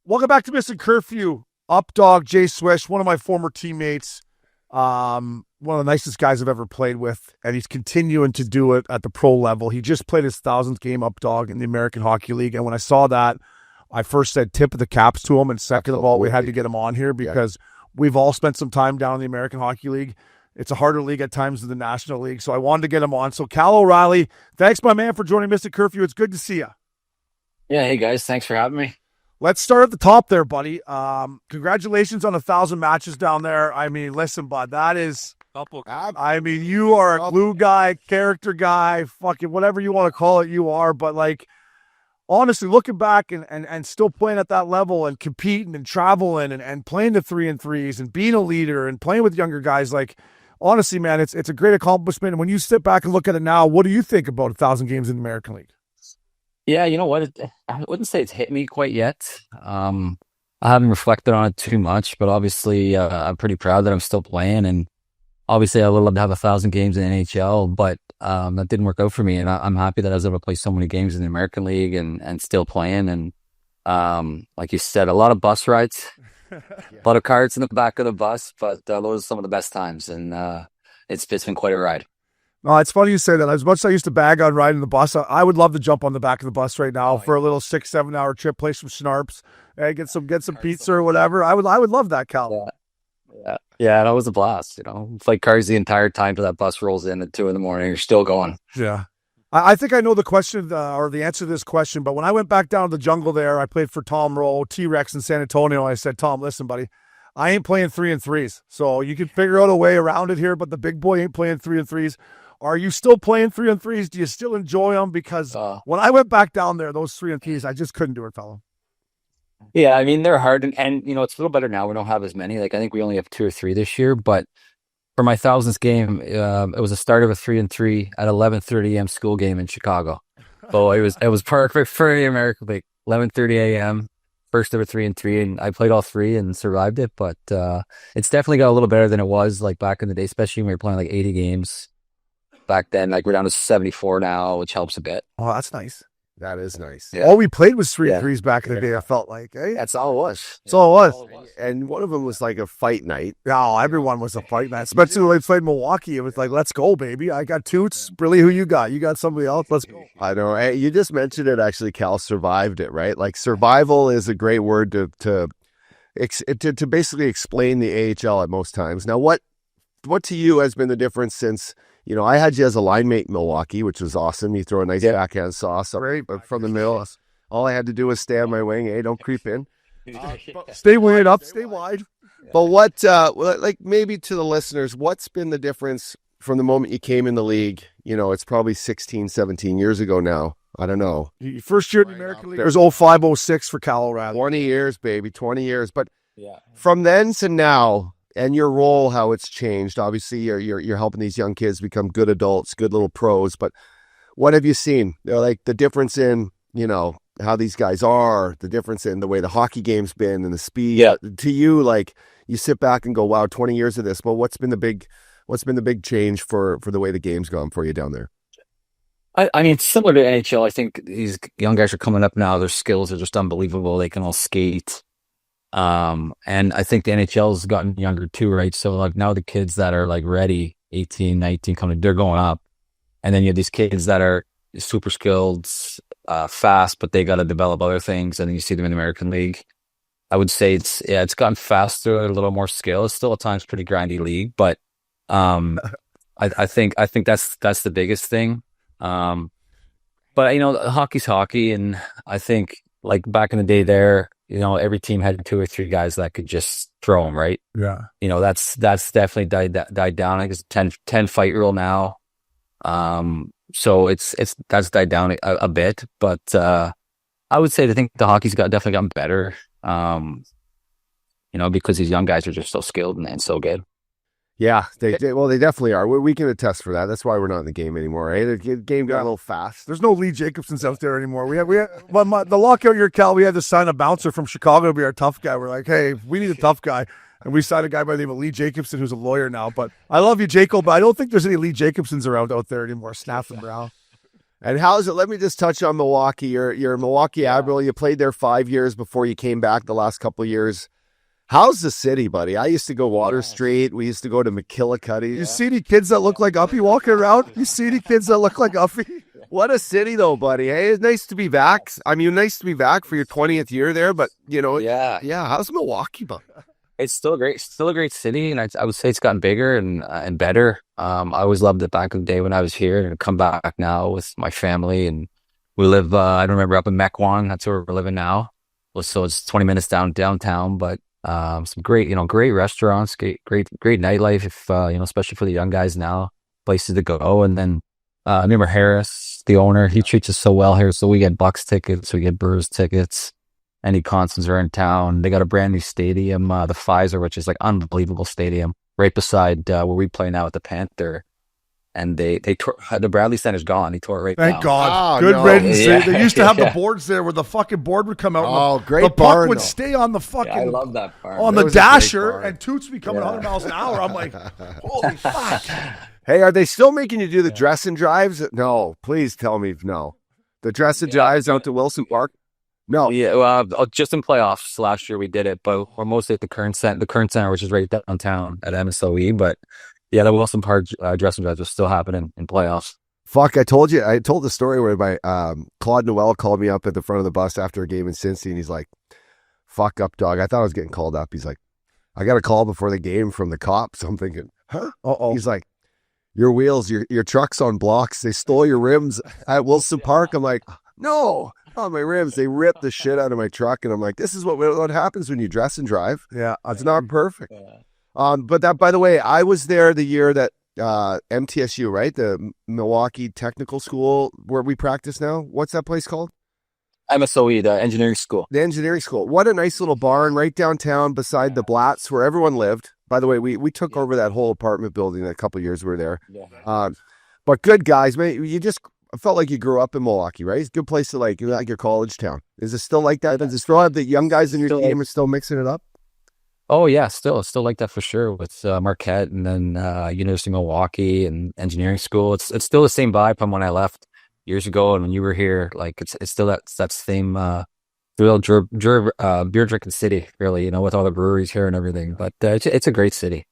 Welcome back to Missin Curfew. Updog Jay Swish, one of my former teammates, one of the nicest guys I've ever played with, and he's continuing to do it at the pro level. He just played his 1,000th game Updog in the American Hockey League, and when I saw that, I first said tip of the caps to him, and second of all, we had to get him on here because we've all spent some time down in the American Hockey League. It's a harder league at times than the National League, so I wanted to get him on. So Cal O'Reilly, thanks, my man, for joining Missin Curfew. It's good to see you. Yeah, hey guys, thanks for having me. Let's start at the top there, buddy. Congratulations on 1,000 matches down there. I mean, listen, bud, that is... I mean, you are a glue guy, character guy, fucking whatever you want to call it, you are. But, like, honestly, looking back and still playing at that level and competing and traveling and playing the 3-3s and being a leader and playing with younger guys, like, honestly, man, it's a great accomplishment. And when you sit back and look at it now, what do you think about 1,000 games in the American League? Yeah, you know what? I wouldn't say it's hit me quite yet. I haven't reflected on it too much, but obviously I'm pretty proud that I'm still playing. And obviously I would love to have 1,000 games in NHL, but that didn't work out for me. And I'm happy that I was able to play so many games in the American League and still playing. And like you said, a lot of bus rides, a lot of cards in the back of the bus, but those are some of the best times. And it's been quite a ride. No, it's funny you say that. As much as I used to bag on riding the bus, I would love to jump on the back of the bus right now for a little 6-7 hour trip, play some schnarps, and get some pizza or whatever. I would love that, Cal. Yeah, that was a blast. You know, play cards the entire time till that bus rolls in at 2 a.m. You're still going. Yeah. I think I know the question or the answer to this question, but when I went back down to the jungle there, I played for Tom Rowe, T-Rex in San Antonio. I said, Tom, listen, buddy, I ain't playing 3-3s. So you can figure out a way around it here, but the big boy ain't playing 3-3s. Are you still playing 3-3s? Do you still enjoy them? Because when I went back down there, those 3-3s, I just couldn't do it, fella. Yeah, I mean, they're hard. And you know, it's a little better now. We don't have as many. Like, I think we only have 2 or 3 this year. But for my 1,000th game, it was a start of a 3-3 at 11:30 a.m. school game in Chicago. So it was perfect for the American League. 11:30 a.m. First ever 3-3, and I played all 3 and survived it. But it's definitely got a little better than it was like back in the day, especially when we were playing like 80 games. Back then, like we're down to 74 now, which helps a bit. Oh, that's nice. That is nice. Yeah. All we played was 3-3s back in the day, I felt like. Eh? That's all it was. That's all it was. And one of them was like a fight night. Oh, everyone was a fight night. Especially when they played Milwaukee. It was like, let's go, baby. I got Toots. Really, who you got? You got somebody else? Let's go. I know. You just mentioned it, actually, Cal. Survived it, right? Like, survival is a great word to basically explain the AHL at most times. Now, what to you has been the difference since... You know, I had you as a line mate in Milwaukee, which was awesome. You throw a nice backhand sauce, right? But from the middle, all I had to do was stay on my wing. Hey, don't creep in. Stay wide up, stay wide. But what, like maybe to the listeners, what's been the difference from the moment you came in the league? You know, it's probably 16, 17 years ago now. I don't know. First year in the American League, there's 05-06 for Cal O'Reilly. 20 years, baby, 20 years. But from then to now, and your role, how it's changed. Obviously, you're helping these young kids become good adults, good little pros. But what have you seen? They're like the difference in, you know, how these guys are, the difference in the way the hockey game's been and the speed. Yeah. To you, like, you sit back and go, wow, 20 years of this. Well, what's been the big change for the way the game's gone for you down there? I mean, similar to NHL, I think these young guys are coming up now. Their skills are just unbelievable. They can all skate. And I think the NHL has gotten younger too, right? So like now the kids that are like ready, 18, 19 coming, they're going up. And then you have these kids that are super skilled, fast, but they got to develop other things. And then you see them in the American League. I would say it's gotten faster, a little more skill. It's still at times pretty grindy league, but, I think that's the biggest thing. But you know, hockey's hockey. And I think like back in the day there, you know, every team had 2 or 3 guys that could just throw them, right? Yeah. You know, that's definitely died down. I guess 10 fight rule now. So that's died down a bit, but I would say I think the hockey's definitely gotten better. You know, because these young guys are just so skilled and so good. Yeah, they definitely are. We can attest for that. That's why we're not in the game anymore, right? The game got a little fast. There's no Lee Jacobsons out there anymore. We have the lockout year, Cal, we had to sign a bouncer from Chicago to be our tough guy. We're like, hey, we need a tough guy. And we signed a guy by the name of Lee Jacobson, who's a lawyer now. But I love you, Jacob, but I don't think there's any Lee Jacobsons around out there anymore, snapping around. And how is it? Let me just touch on Milwaukee. You're a Milwaukee Admiral. You played there 5 years before you came back the last couple of years. How's the city, buddy? I used to go Water Street. We used to go to McKillicuddy. You see any kids that look like Uppy walking around? You see any kids that look like Uppy? What a city, though, buddy. Hey, it's nice to be back. I mean, nice to be back for your 20th year there. But, yeah. How's Milwaukee, buddy? It's still a great city, and I would say it's gotten bigger and better. I always loved it back in the day when I was here, and come back now with my family, and we live. I don't remember up in Mequon. That's where we're living now. So it's 20 minutes downtown, but some great restaurants, great nightlife. If especially for the young guys now, places to go. And then I remember Harris, the owner, he treats us so well here. So we get Bucks tickets, we get Brewers tickets. Any concerts are in town. They got a brand new stadium, the Pfizer, which is like unbelievable stadium, right beside where we play now at the Panther. And they tore, the Bradley Center's gone. He tore it right Thank down. God. Oh, Good no. riddance. Yeah. They used to have the boards there where the fucking board would come out. Oh, and great the puck barn, would though. stay on the fucking I love that part. on That the was a great dasher, barn. and Toots would be coming 100 miles an hour. I'm like, holy fuck. Hey, are they still making you do the dress and drives? No, please tell me no. The dress and drives out to Wilson Park? No. Yeah, well, just in playoffs last year we did it, but we're mostly at the current center, which is right downtown at MSOE. But yeah, the Wilson Park dressing drives are still happening in playoffs. Fuck, I told the story where my Claude Noel called me up at the front of the bus after a game in Cincy, and he's like, fuck up, dog. I thought I was getting called up. He's like, I got a call before the game from the cops. I'm thinking, huh? Uh-oh. He's like, your wheels, your truck's on blocks. They stole your rims at Wilson Park. I'm like, no. On my rims, they ripped the shit out of my truck, and I'm like, "This is what happens when you dress and drive." Yeah. It's not perfect. But that, by the way, I was there the year that MTSU, right, the Milwaukee Technical School, where we practice now. What's that place called? MSOE, the engineering school. The engineering school. What a nice little barn right downtown beside the Blatts, where everyone lived. By the way, we took over that whole apartment building a couple of years we were there. Yeah. But good guys, man. I felt like you grew up in Milwaukee, right? It's a good place to like your college town. Is it still like that? Does it still have the young guys in your team are still mixing it up? Oh yeah, it's still like that for sure with Marquette and then University of Milwaukee and engineering school. It's still the same vibe from when I left years ago and when you were here. Like it's still that same real beer drinking city, really. With all the breweries here and everything. But it's a great city.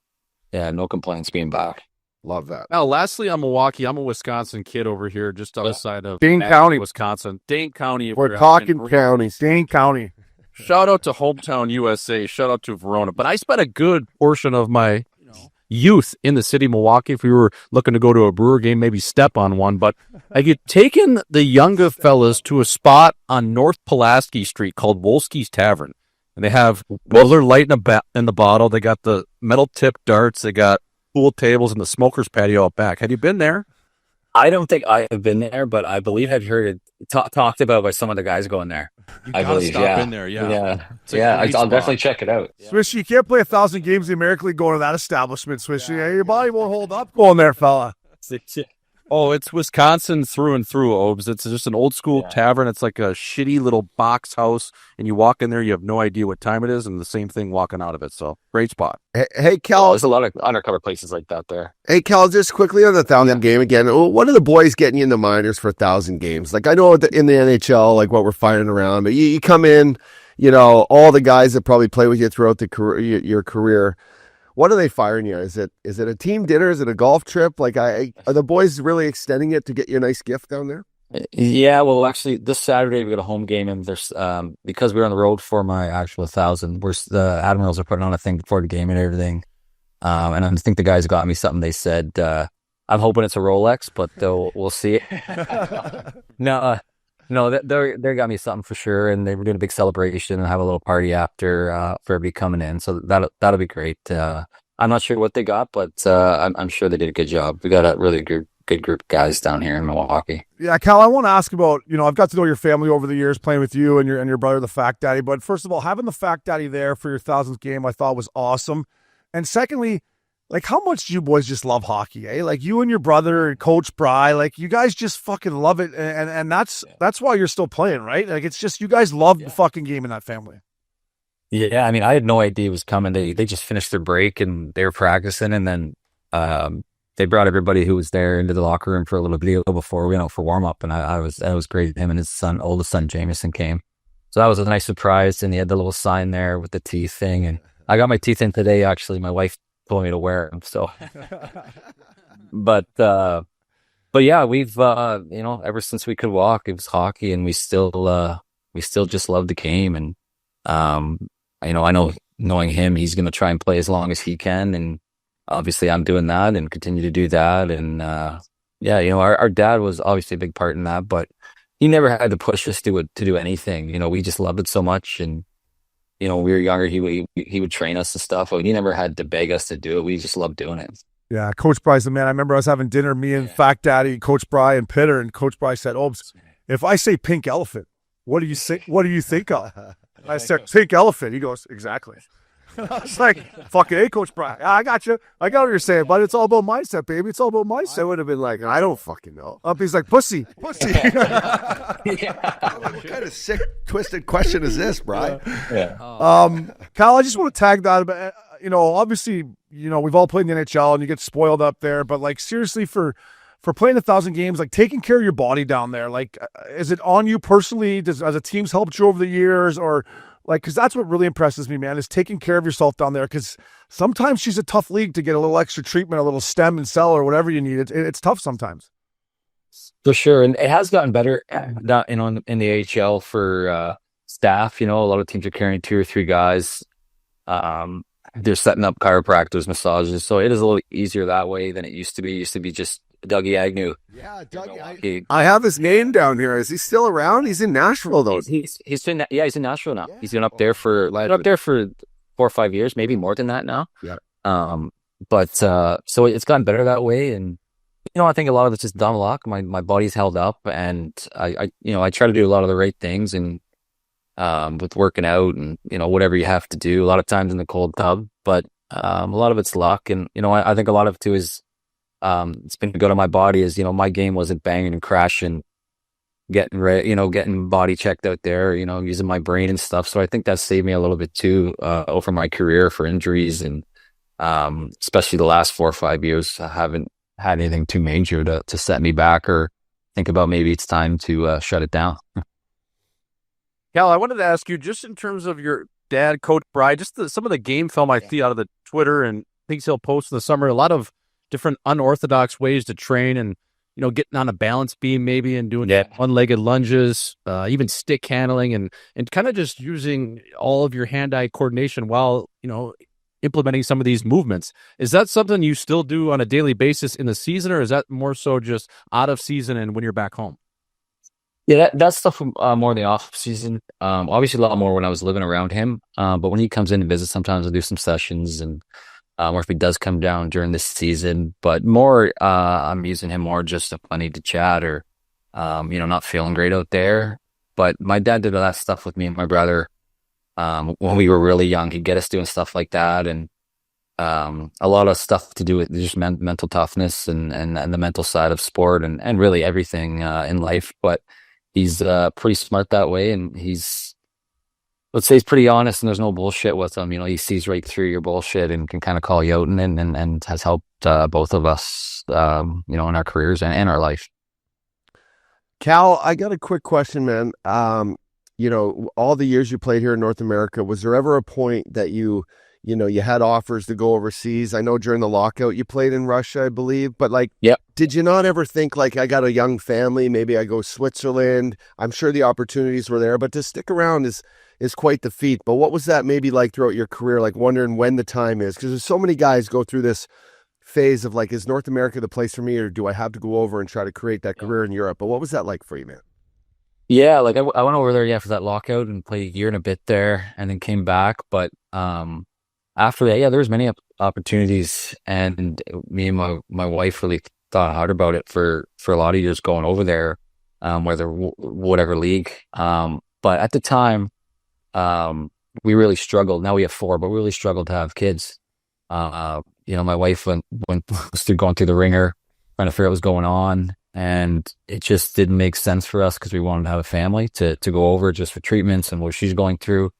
Yeah, no complaints being back. Love that. Now, lastly, on Milwaukee, I'm a Wisconsin kid over here, just outside of Dane County. Wisconsin. Dane County. if We're you're talking out in- counties. Dane County. Shout out to Hometown USA. Shout out to Verona. But I spent a good portion of my youth in the city of Milwaukee. If we were looking to go to a Brewer game, maybe step on one. But I get taken the younger fellas to a spot on North Pulaski Street called Wolski's Tavern. And they have Miller Light in the bottle. They got the metal tip darts. They got pool tables and the smoker's patio out back. Have you been there? I don't think I have been there, but I believe I've heard it talked about by some of the guys going there. You I gotta believe, stop yeah. in there, yeah. It's a Yeah, great I'll spot. definitely check it out. Swishy, you can't play 1,000 games in the American League going to that establishment, Swishy. Hey, your body won't hold up going there, fella. Oh, it's Wisconsin through and through, Obes. It's just an old school tavern. It's like a shitty little box house, and you walk in there, you have no idea what time it is, and the same thing walking out of it. So, great spot. Hey, Cal. There's a lot of undercover places like that there. Hey, Cal, just quickly on the 1,000 game again. What are the boys getting you in the minors for 1,000 games? Like, I know in the NHL, like what we're fighting around, but you come in, all the guys that probably play with you throughout your career. What are they firing you? Is it a team dinner? Is it a golf trip? Like, are the boys really extending it to get you a nice gift down there? Yeah, well, actually, this Saturday we got a home game, and there's because we're on the road for my actual 1,000. The Admirals are putting on a thing before the game and everything, and I think the guys got me something. They said I'm hoping it's a Rolex, but we'll see. No, they got me something for sure, and they were doing a big celebration and have a little party after for everybody coming in. So that'll be great. I'm not sure what they got, but I'm sure they did a good job. We got a really good group of guys down here in Milwaukee. Yeah, Cal, I want to ask about, I've got to know your family over the years playing with you and your brother, the Fact Daddy. But first of all, having the Fact Daddy there for your 1,000th game, I thought was awesome. And secondly, like, how much do you boys just love hockey, eh? Like, you and your brother and Coach Bry, like, you guys just fucking love it. And that's why you're still playing, right? Like, it's just, you guys love the fucking game in that family. Yeah, I mean, I had no idea it was coming. They just finished their break and they were practicing, and then they brought everybody who was there into the locker room for a little video before we went out for warm up, and I was great. Him and his oldest son Jameson came, so that was a nice surprise. And he had the little sign there with the teeth thing, and I got my teeth in today. Actually, my wife told me to wear them. So, but yeah, we've ever since we could walk, it was hockey, and we still just love the game. And I know knowing him, he's going to try and play as long as he can, and obviously I'm doing that and continue to do that. And our dad was obviously a big part in that, but he never had to push us to do anything. We just loved it so much, and when we were younger, he would train us and stuff, but he never had to beg us to do it. We just loved doing it. Yeah, Coach Bry's the man. I remember I was having dinner, me and Fat Daddy, Coach Bry and Pitter, and Coach Bry said, "Obes, if I say pink elephant, what do you think of?" I said, "Pink elephant." He goes, "Exactly." I was like, "Fucking A, Coach Bry. I got you. I got what you're saying, but it's all about mindset, baby. It's all about mindset." I would have been like, I don't fucking know. He's like, pussy. What kind of sick, twisted question is this, Bry? Kyle, I just want to tag that. But obviously, we've all played in the NHL, and you get spoiled up there. But like, seriously, for playing 1,000 games, like taking care of your body down there, like, is it on you personally? Has a team's helped you over the years, or like, because that's what really impresses me, man, is taking care of yourself down there. Because sometimes she's a tough league to get a little extra treatment, a little stem and cell or whatever you need. It's tough sometimes. For sure, and it has gotten better. In the AHL for staff, a lot of teams are carrying 2 or 3 guys. They're setting up chiropractors, massages, so it is a little easier that way than it used to be. It used to be just Dougie Agnew. Yeah, Dougie. I have his name down here. Is he still around? He's in Nashville, though. He's in Nashville now. Yeah. He's been up there for 4 or 5 years, maybe more than that now. Yeah. But so it's gotten better that way, and I think a lot of it's just dumb luck. My body's held up, and I try to do a lot of the right things, and with working out and whatever you have to do. A lot of times in the cold tub, but a lot of it's luck, and I think a lot of it too is. It's been good on my body is, my game wasn't banging and crashing, getting body checked out there, using my brain and stuff. So I think that saved me a little bit too, over my career for injuries. And, especially the last 4 or 5 years, I haven't had anything too major to set me back or think about maybe it's time to, shut it down. Cal, I wanted to ask you, just in terms of your dad, Coach Bry, just some of the game film I see out of the Twitter and things he'll post in the summer, a lot of different unorthodox ways to train, and getting on a balance beam maybe and doing one-legged lunges, even stick handling, and kind of just using all of your hand-eye coordination while implementing some of these movements. Is that something you still do on a daily basis in the season, or is that more so just out of season and when you're back home? Yeah, that stuff more in the off season. Obviously a lot more when I was living around him, but when he comes in to visit, sometimes I'll do some sessions, and or if he does come down during this season, but more, I'm using him more just if I need to chat or, not feeling great out there. But my dad did all that stuff with me and my brother, when we were really young. He'd get us doing stuff like that. And, a lot of stuff to do with just mental toughness and the mental side of sport and really everything, in life. But he's, pretty smart that way. And let's say he's pretty honest, and there's no bullshit with him. He sees right through your bullshit and can kind of call you out, and has helped both of us, in our careers and our life. Cal, I got a quick question, man. All the years you played here in North America, was there ever a point that you had offers to go overseas? I know during the lockout you played in Russia, I believe, but did you not ever think like, I got a young family, maybe I go Switzerland? I'm sure the opportunities were there, but to stick around is quite the feat. But what was that maybe like throughout your career, like wondering when the time is? Because there's so many guys go through this phase of like, is North America the place for me, or do I have to go over and try to create that career in Europe? But what was that like for you, man? Yeah, like I went over there, for that lockout and played a year and a bit there, and then came back. But after that, there was many opportunities, and me and my wife really thought hard about it for a lot of years going over there, whatever league. But at the time, we really struggled. Now we have 4, but we really struggled to have kids. My wife was going through the ringer, trying to figure out what was going on, and it just didn't make sense for us because we wanted to have a family to go over just for treatments and what she's going through.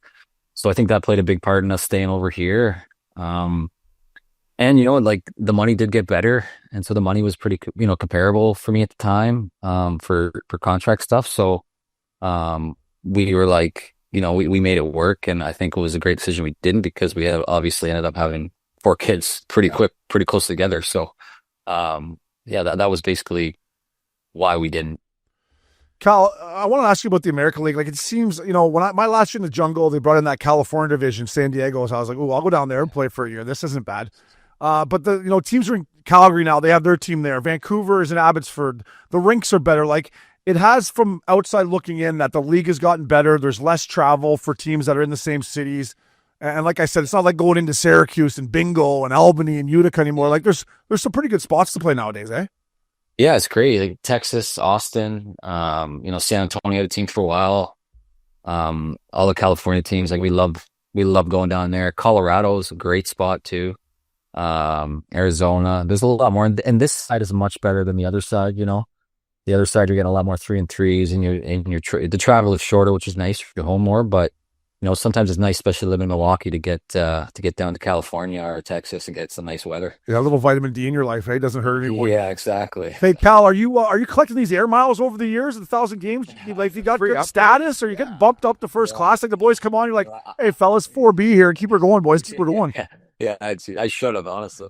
So I think that played a big part in us staying over here. And And, like the money did get better. And so the money was pretty, comparable for me at the time, for contract stuff. So, we were like, we made it work. And I think it was a great decision we didn't, because we have obviously ended up having 4 kids pretty quick, pretty close together. So, that was basically why we didn't. Cal, I want to ask you about the American League. Like, it seems, when my last year in the jungle, they brought in that California division, San Diego. So I was like, oh, I'll go down there and play for a year. This isn't bad. But the teams are in Calgary now. They have their team there. Vancouver is in Abbotsford. The rinks are better. Like, it has, from outside looking in, that the league has gotten better. There's less travel for teams that are in the same cities. And like I said, it's not like going into Syracuse and Bingo and Albany and Utica anymore. Like, there's some pretty good spots to play nowadays, eh? Yeah, it's great. Like Texas, Austin, San Antonio had a team for a while. All the California teams, like we love going down there. Colorado is a great spot too. Arizona, there's a lot more, and this side is much better than the other side. The other side, you're getting a lot more 3-and-3s, and the travel is shorter, which is nice if you're home more. But sometimes it's nice, especially living in Milwaukee, to get down to California or Texas and get some nice weather. Yeah, a little vitamin D in your life, eh? Doesn't hurt anyone. Yeah, exactly. Hey, Cal, are you collecting these air miles over the years of the 1,000 games? Like, you got good status, or you getting bumped up to first class? Like, the boys come on, you're like, hey, fellas, 4B here, keep her going, boys, keep her going. Yeah, I should have, honestly.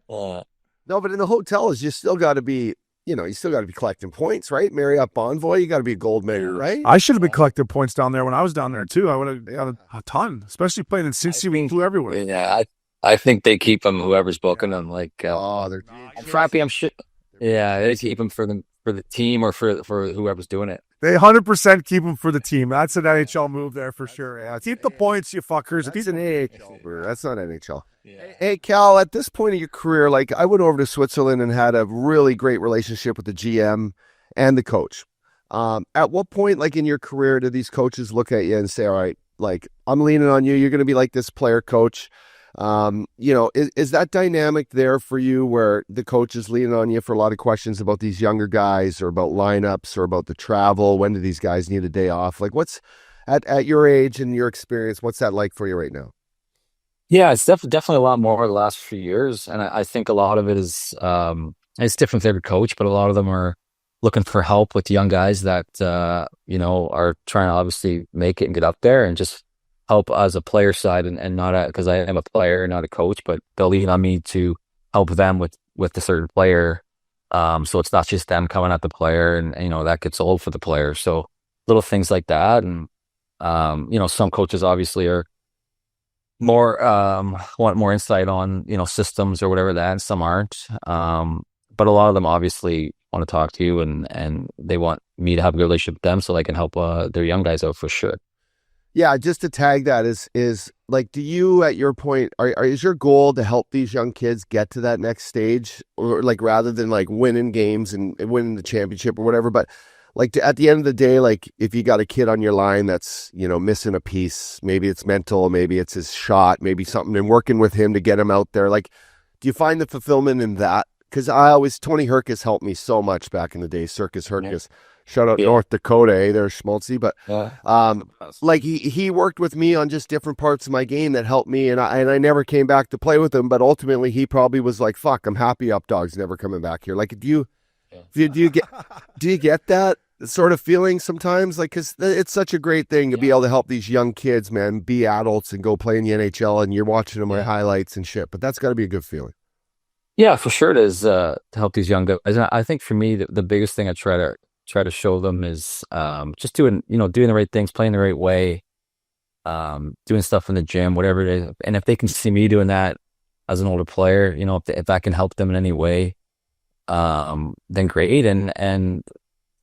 No, but in the hotels, you still got to be, you still got to be collecting points, right? Marriott Bonvoy, you got to be a gold medal, right? I should have been collecting points down there when I was down there too. I would have got a ton, especially playing in Cincy. We flew everywhere. Yeah, I think they keep them, whoever's booking them. Like, they're I'm Frappy, I'm shit. Yeah, they keep them for the team or for whoever's doing it. They 100% keep them for the team. That's an NHL move there for sure. Yeah, keep the points, you fuckers. That's an AHL. That's not NHL. Yeah. Hey, Cal, at this point of your career, like, I went over to Switzerland and had a really great relationship with the GM and the coach. At what point, like, in your career, do these coaches look at you and say, all right, like, I'm leaning on you. You're going to be like this player coach. Is that dynamic there for you where the coach is leaning on you for a lot of questions about these younger guys or about lineups or about the travel? When do these guys need a day off? Like, what's at your age and your experience, what's that like for you right now? Yeah, it's definitely a lot more the last few years. And I think a lot of it is, it's different with every coach, but a lot of them are looking for help with young guys that, are trying to obviously make it and get up there, and just help as a player side and not because I am a player, not a coach, but they'll lean on me to help them with the certain player. So it's not just them coming at the player, and that gets old for the player. So little things like that. And, some coaches obviously are more, want more insight on, systems or whatever that, and some aren't. But a lot of them obviously want to talk to you, and they want me to have a good relationship with them so they can help their young guys out for sure. Yeah, just to tag that is like, do you at your point, is your goal to help these young kids get to that next stage, or like rather than like winning games and winning the championship or whatever, but like at the end of the day, like if you got a kid on your line that's, missing a piece, maybe it's mental, maybe it's his shot, maybe something, and working with him to get him out there, like, do you find the fulfillment in that? Because Tony Herkus helped me so much back in the day, Circus Herkus. Yeah. Shout out North Dakota, There's Schmaltzy. But like he worked with me on just different parts of my game that helped me, and I never came back to play with him. But ultimately, he probably was like, "Fuck, I'm happy Up Dog's never coming back here." Like, do you get that sort of feeling sometimes? Like, because it's such a great thing to be able to help these young kids, man, be adults and go play in the NHL, and you're watching them on highlights and shit. But that's got to be a good feeling. Yeah, for sure it is, to help these young guys. And I think for me, the biggest thing I try to show them is just doing the right things, playing the right way, doing stuff in the gym, whatever it is. And if they can see me doing that as an older player, if I can help them in any way, then great. And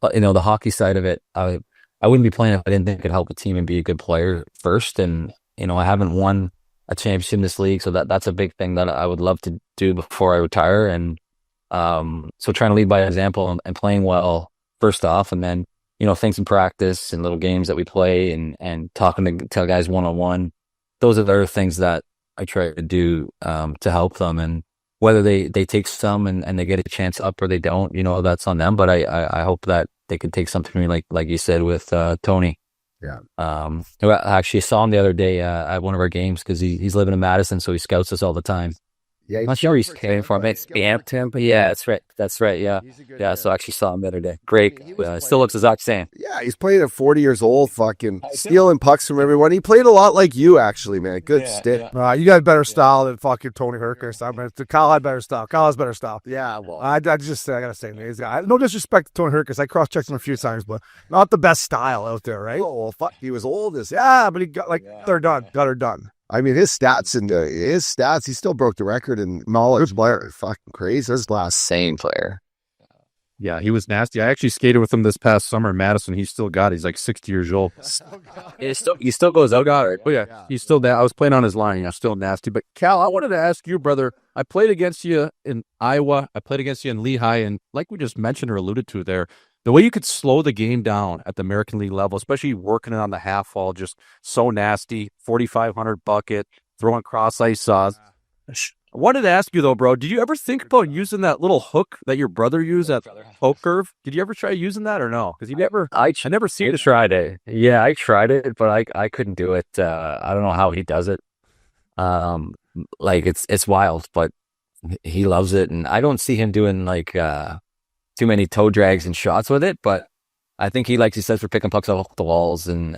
the hockey side of it, I wouldn't be playing if I didn't think I could help a team and be a good player first. And I haven't won a championship in this league, so that's a big thing that I would love to do before I retire. And so trying to lead by example and playing well first off, and then things in practice and little games that we play, and talking to guys one-on-one. Those are the other things that I try to do to help them. And whether they take some and they get a chance up or they don't, that's on them. But I hope that they can take something from me, like you said with Tony. Yeah. I actually saw him the other day at one of our games, because he's living in Madison, so he scouts us all the time. Yeah, I'm not sure where he's came from. It's Hampton, but yeah, that's right. That's right. Yeah. Yeah. So I actually saw him the other day. Great. Still looks exact same. Yeah, he's playing at 40 years old, fucking stealing pucks from everyone. He played a lot like you, actually, man. Good stick. You got better style than fucking Tony Herkus. I mean, Kyle had better style. Kyle has better style. Yeah, well, I gotta say, he's got, no disrespect to Tony Herkus. I cross-checked him a few times, but not the best style out there, right? oh, well, fuck, he was old as Yeah, but he got they're done. Got her done. I mean, his stats, he still broke the record in knowledge. Player, fucking crazy. His last Same player. Yeah, he was nasty. I actually skated with him this past summer in Madison. He's still got it. He's like 60 years old. He still goes out. Got it. Oh, yeah. He's still I was playing on his line. Yeah, still nasty. But, Cal, I wanted to ask you, brother, I played against you in Iowa. I played against you in Lehigh. And like we just mentioned or alluded to there, the way you could slow the game down at the American League level, especially working it on the half wall, just so nasty, 4,500 bucket, throwing cross ice saws. I wanted to ask you, though, bro, did you ever think about using that little hook that your brother used at Hope Curve? Did you ever try using that or no? Because I never seen it. Tried it. Yeah, I tried it, but I couldn't do it. I don't know how he does it. Like it's wild, but he loves it, and I don't see him doing like too many toe drags and shots with it, but I think he says for picking pucks off the walls and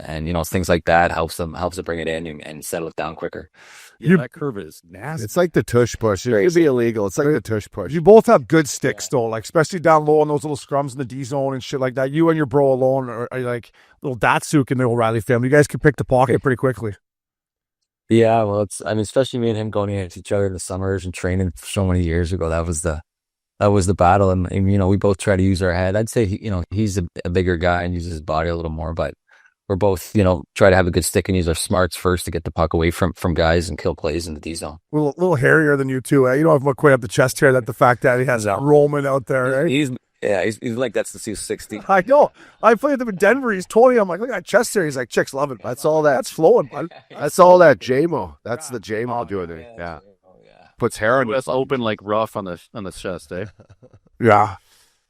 things like that helps to bring it in and settle it down quicker. Yeah, that curve is nasty. It's like the tush push. It could be illegal. It's like the tush push. You both have good sticks, though, like especially down low on those little scrums in the D zone and shit like that. You and your bro alone are like little Datsuk in the O'Reilly family. You guys can pick the pocket pretty quickly. Yeah, well, especially me and him going against each other in the summers and training so many years ago. That was the battle, and we both try to use our head. I'd say he's a bigger guy and uses his body a little more, but we're both try to have a good stick and use our smarts first to get the puck away from guys and kill plays in the D zone. A little hairier than you too. You don't have quite up the chest hair. That the fact that he has Roman out there. Right? He's like that's the C60. I know. I played him in Denver. He's 20. I'm like, look at that chest hair. He's like, chicks love it. That's all that. That's flowing, bud. That's all that JMO. That's the JMO doing it. Yeah. Puts hair on That's open like rough on the chest, eh? Yeah.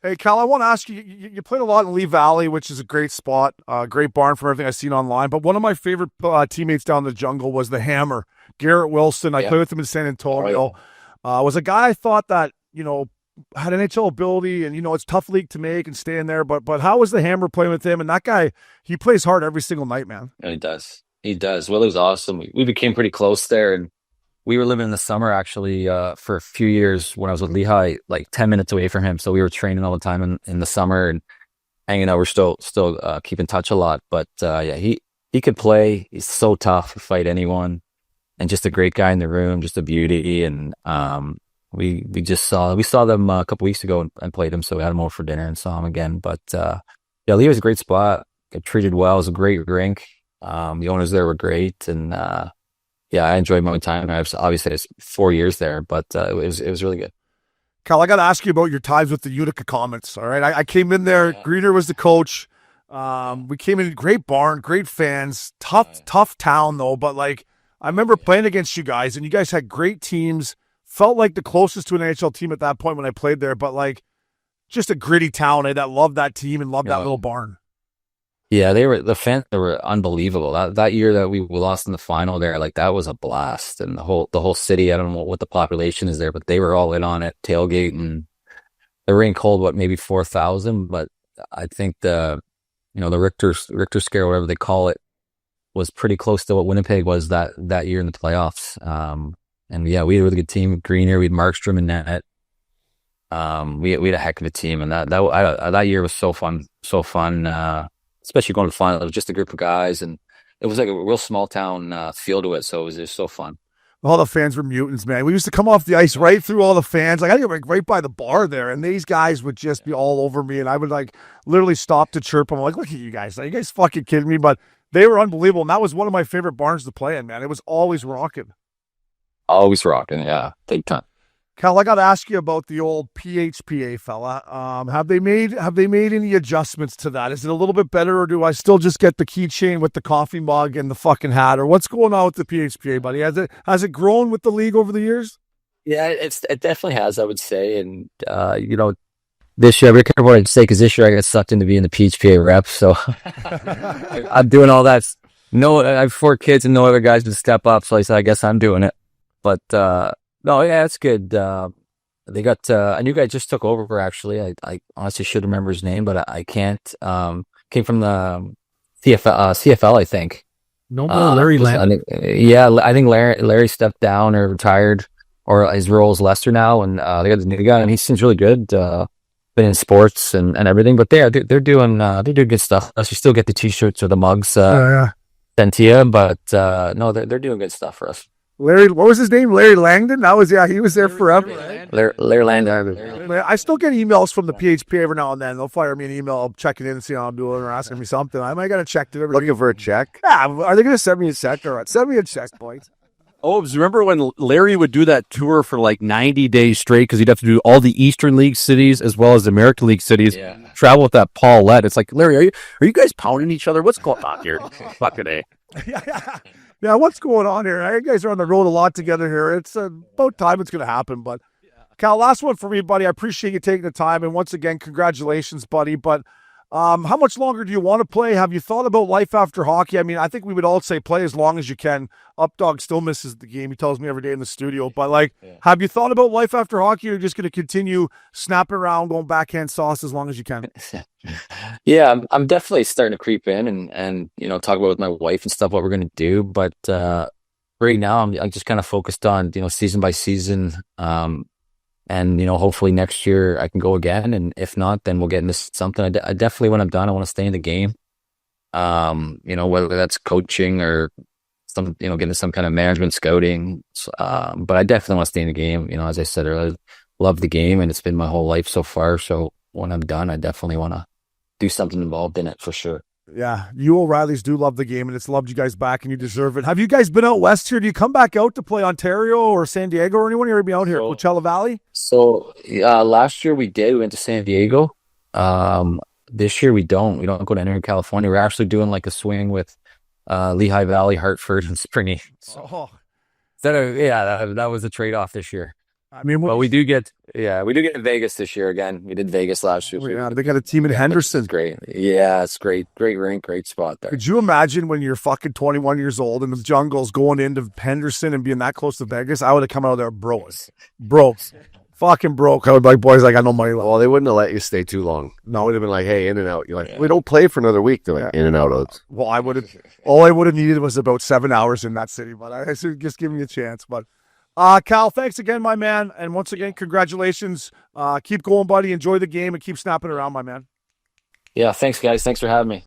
Hey, Cal, I want to ask you, you played a lot in Lee Valley, which is a great spot, great barn from everything I've seen online. But one of my favorite teammates down in the jungle was the Hammer, Garrett Wilson. I played with him in San Antonio. Was a guy I thought that, had NHL ability and, it's a tough league to make and stay in there. But how was the Hammer playing with him? And that guy, he plays hard every single night, man. Yeah, he does. He does. Well, it was awesome. We became pretty close there, and we were living in the summer actually for a few years when I was with Lehigh, like 10 minutes away from him. So we were training all the time in the summer and hanging out. We're still keep in touch a lot. But he could play. He's so tough to fight anyone, and just a great guy in the room, just a beauty. And we saw them a couple weeks ago and played him. So we had him over for dinner and saw him again. But Lehigh was a great spot. Got treated well. It was a great rink. The owners there were great, and I enjoyed my time. Obviously, it's 4 years there, but it was really good. Cal, I got to ask you about your times with the Utica Comets. All right, I came in there. Greener was the coach. We came in, great barn, great fans, tough town though. But like, I remember playing against you guys, and you guys had great teams. Felt like the closest to an NHL team at that point when I played there. But like, just a gritty town that loved that team and loved that little barn. Yeah, the fans were unbelievable. That year that we lost in the final there, like that was a blast. And the whole city, I don't know what the population is there, but they were all in on it, tailgating. The rink hold maybe 4,000, but I think the Richter scale, whatever they call it, was pretty close to what Winnipeg was that year in the playoffs. And yeah, we had a really good team. Greener, we had Markstrom in net. We had a heck of a team, and that year was so fun. Especially going to the final. It was just a group of guys, and it was like a real small town feel to it. So it was just so fun. All the fans were mutants, man. We used to come off the ice right through all the fans. Like I get right by the bar there, and these guys would just be all over me, and I would like literally stop to chirp them. I'm like, look at you guys. Are you guys fucking kidding me? But they were unbelievable, and that was one of my favorite barns to play in, man. It was always rocking. Always rocking, yeah. Big time. Cal, I got to ask you about the old PHPA fella. Have they made any adjustments to that? Is it a little bit better, or do I still just get the keychain with the coffee mug and the fucking hat, or what's going on with the PHPA, buddy? Has it grown with the league over the years? Yeah, it definitely has, I would say. And this year, I'm careful what I say, because this year I got sucked into being the PHPA rep, so I'm doing all that. No, I have 4 kids and no other guys to step up, so I said I guess I'm doing it. But No, yeah, it's good. They got a new guy just took over. Actually, I honestly should remember his name, but I can't. Came from the CFL, I think. No more Larry I think, I think Larry stepped down or retired, or his role is lesser now, and they got the new guy, and he seems really good. Been in sports and everything, but they're doing good stuff. You still get the t-shirts or the mugs sent to you, but no, they're doing good stuff for us. Larry, what was his name? Larry Langdon? He was there forever. Larry Landon. I still get emails from the PHP every now and then. They'll fire me an email checking in and see how I'm doing or asking me something. I might got to check it. Looking for a check? Yeah, are they going to send me a check or what? Send me a check, boys. Oh, remember when Larry would do that tour for like 90 days straight because he'd have to do all the Eastern League cities as well as the American League cities, travel with that Paulette. It's like, Larry, are you guys pounding each other? What's going on here? Fucking A. Yeah, what's going on here? You guys are on the road a lot together here. It's about time it's going to happen. But, Cal, last one for me, buddy. I appreciate you taking the time. And once again, congratulations, buddy. But how much longer do you want to play? Have you thought about life after hockey? I mean, I think we would all say play as long as you can. Updog still misses the game. He tells me every day in the studio. But, have you thought about life after hockey, or are you just going to continue snapping around, going backhand sauce as long as you can? Yeah, I'm definitely starting to creep in and talk about with my wife and stuff what we're going to do. But right now, I'm just kind of focused on season by season. And hopefully next year I can go again, and if not, then we'll get into something. I definitely, when I'm done, I want to stay in the game. Whether that's coaching or some, getting some kind of management scouting. But I definitely want to stay in the game. As I said earlier, I love the game, and it's been my whole life so far. So when I'm done, I definitely want to do something involved in it for sure. Yeah, you O'Reillys do love the game, and it's loved you guys back, and you deserve it. Have you guys been out west here? Do you come back out to play Ontario or San Diego or anyone? You ever be out here, Coachella Valley? So last year we did. We went to San Diego. This year we don't. We don't go to anywhere in California. We're actually doing like a swing with Lehigh Valley, Hartford, and Springy. Oh. That was a trade-off this year. I mean, but we do get Vegas this year again. We did Vegas last year. Yeah, they got a team in Henderson. It's great. Yeah, it's great. Great rink, great spot there. Could you imagine when you're fucking 21 years old in the jungles going into Henderson and being that close to Vegas? I would have come out of there broke. Fucking broke. I would be like, boys, I got no money left. Well, they wouldn't have let you stay too long. No, it would have been like, hey, in and out. You're like, we don't play for another week. They're like, in and out. Well, all I would have needed was about 7 hours in that city, but I should just give me a chance. But Cal, thanks again, my man. And once again, congratulations. Keep going, buddy. Enjoy the game and keep snapping around, my man. Yeah, thanks, guys. Thanks for having me.